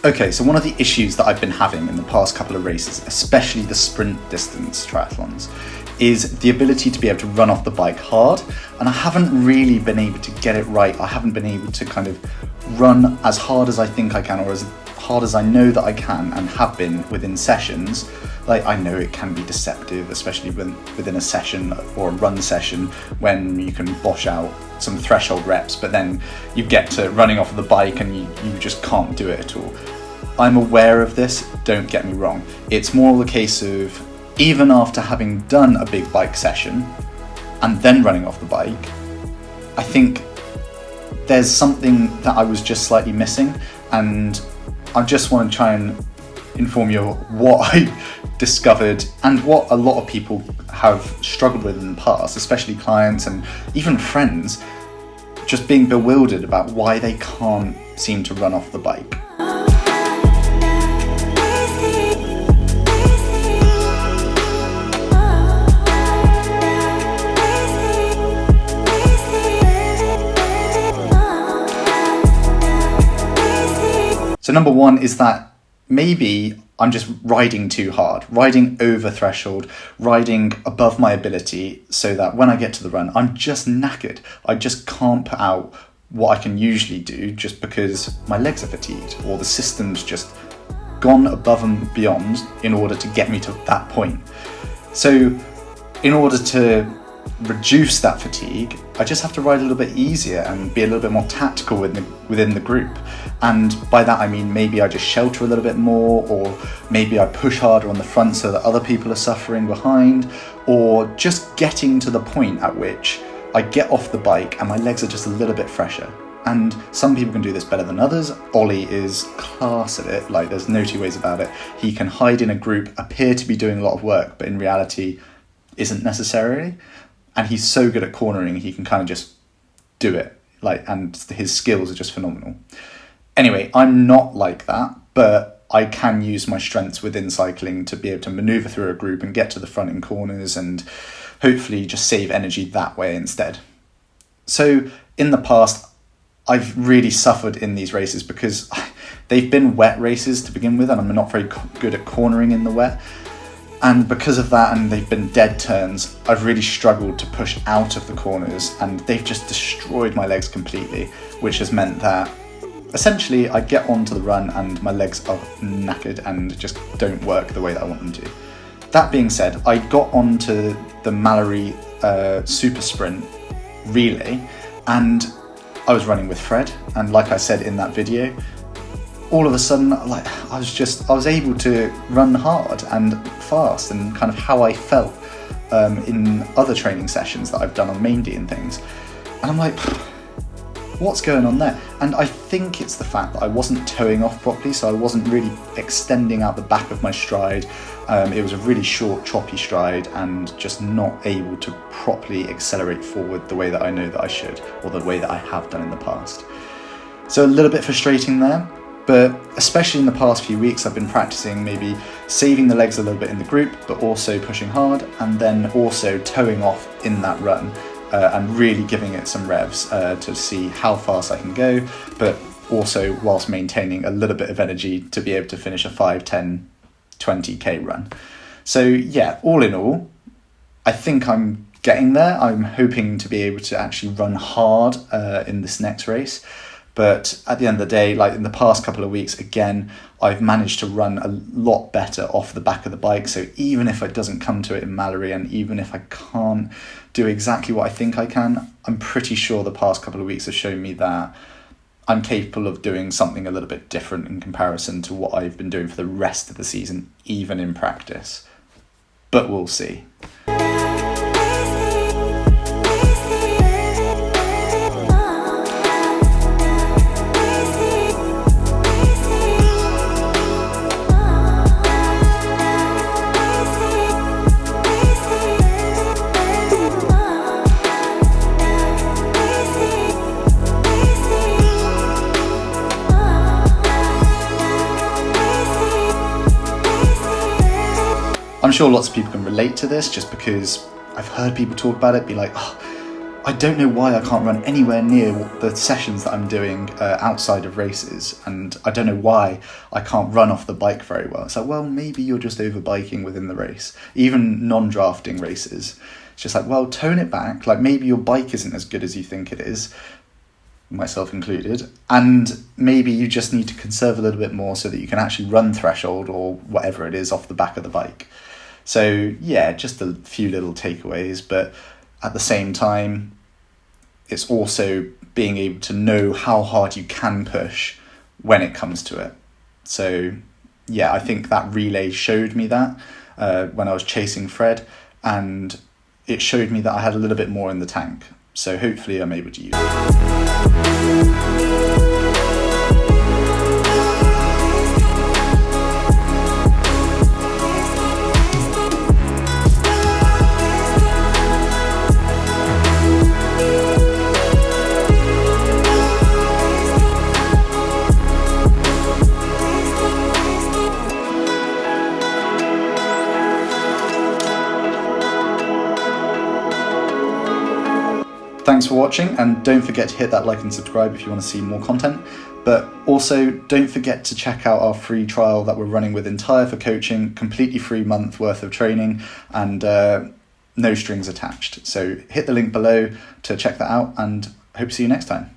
Okay, so one of the issues that I've been having in the past couple of races, especially the sprint distance triathlons, is the ability to be able to run off the bike hard, and I haven't really been able to get it right. I haven't been able to kind of run as hard as I think I can, or as hard as I know that I can and have been within sessions. Like, I know it can be deceptive, especially within a session or a run session, when you can bosh out some threshold reps, but then you get to running off the bike and you just can't do it at all. I'm aware of this, don't get me wrong. It's more the case of, even after having done a big bike session and then running off the bike, I think there's something that I was just slightly missing, and I just want to try and inform you what I discovered and what a lot of people have struggled with in the past, especially clients and even friends, just being bewildered about why they can't seem to run off the bike. So number one is that maybe I'm just riding too hard, riding over threshold, riding above my ability, so that when I get to the run, I'm just knackered. I just can't put out what I can usually do, just because my legs are fatigued, or the system's just gone above and beyond in order to get me to that point. So in order to reduce that fatigue, I just have to ride a little bit easier and be a little bit more tactical within the group. And by that I mean, maybe I just shelter a little bit more, or maybe I push harder on the front so that other people are suffering behind, or just getting to the point at which I get off the bike and my legs are just a little bit fresher. And some people can do this better than others. Ollie is class at it, like there's no two ways about it. He can hide in a group, appear to be doing a lot of work, but in reality isn't necessarily. And he's so good at cornering, he can kind of just do it, and his skills are just phenomenal. Anyway, I'm not like that, but I can use my strengths within cycling to be able to maneuver through a group and get to the front in corners, and hopefully just save energy that way instead. So in the past, I've really suffered in these races because they've been wet races to begin with, and I'm not very good at cornering in the wet. And because of that, and they've been dead turns, I've really struggled to push out of the corners, and they've just destroyed my legs completely, which has meant that essentially I get onto the run and my legs are knackered and just don't work the way that I want them to. That being said, I got onto the Mallory Super Sprint relay, and I was running with Fred, and like I said in that video, all of a sudden, I was able to run hard and fast, and kind of how I felt in other training sessions that I've done on Main D and things. And I'm like, what's going on there? And I think it's the fact that I wasn't towing off properly, so I wasn't really extending out the back of my stride. It was a really short, choppy stride, and just not able to properly accelerate forward the way that I know that I should, or the way that I have done in the past. So a little bit frustrating there. But especially in the past few weeks, I've been practicing maybe saving the legs a little bit in the group, but also pushing hard, and then also towing off in that run, and really giving it some revs to see how fast I can go, but also whilst maintaining a little bit of energy to be able to finish a 5, 10, 20k run. So yeah, all in all, I think I'm getting there. I'm hoping to be able to actually run hard in this next race. But at the end of the day, like in the past couple of weeks, again, I've managed to run a lot better off the back of the bike. So even if it doesn't come to it in Mallory, and even if I can't do exactly what I think I can, I'm pretty sure the past couple of weeks have shown me that I'm capable of doing something a little bit different in comparison to what I've been doing for the rest of the season, even in practice. But we'll see. I'm sure lots of people can relate to this, just because I've heard people talk about it, be like, oh, I don't know why I can't run anywhere near the sessions that I'm doing outside of races, and I don't know why I can't run off the bike very well. It's like, well, maybe you're just over biking within the race, even non-drafting races. It's just like, well, tone it back. Like, maybe your bike isn't as good as you think it is, myself included, and maybe you just need to conserve a little bit more so that you can actually run threshold or whatever it is off the back of the bike. So yeah, just a few little takeaways, but at the same time, it's also being able to know how hard you can push when it comes to it. So yeah, I think that relay showed me that when I was chasing Fred, and it showed me that I had a little bit more in the tank. So hopefully I'm able to use it. Thanks for watching, and don't forget to hit that like and subscribe if you want to see more content. But also don't forget to check out our free trial that we're running with Entire for coaching, completely free month worth of training, and no strings attached. So hit the link below to check that out, and hope to see you next time.